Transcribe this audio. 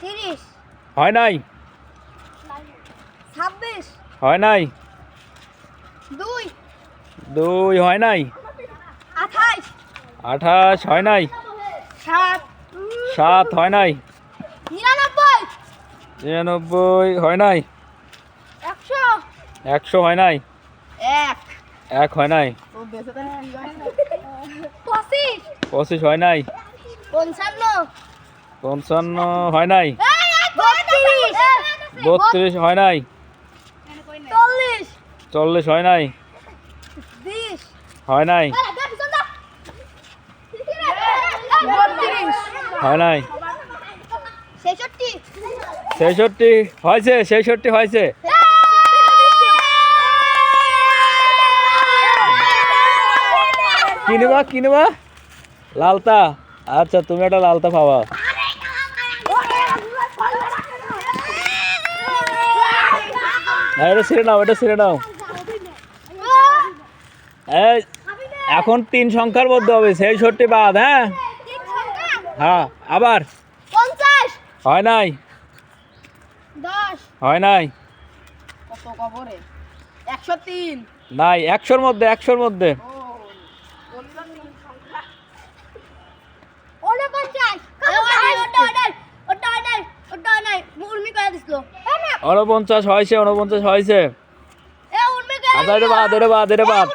30 হয় নাই 26 হয় নাই 2 2 হয় নাই 28 28 হয় নাই 7 7 হয় নাই 99 99 হয় নাই 100 100 হয় নাই 1 1 হয় নাই 25 25 হয় নাই 55 55 হয় নাই 32 32 হয় নাই 40 40 হয় নাই 20 হয় নাই 32 হয় নাই 66 66 হয়েছে 66 হয়েছে কি নেবা লালতা আচ্ছা তুমি একটা লালতা পাবা এটা ছিঁড়ে নাও এই এখন 3 সংখ্যার মধ্যে হবে 66 বাদ হ্যাঁ হ্যাঁ আবার 50 হয় নাই 10 হয় নাই কত কবরে 103 নাই 100-র মধ্যে 100-র মধ্যে ওটা 50 ওটা নাই মুরমি করে দিছিল 49 হয়েছে 49 হয়েছে এ উর্মি করে আচ্ছা এটা বাদ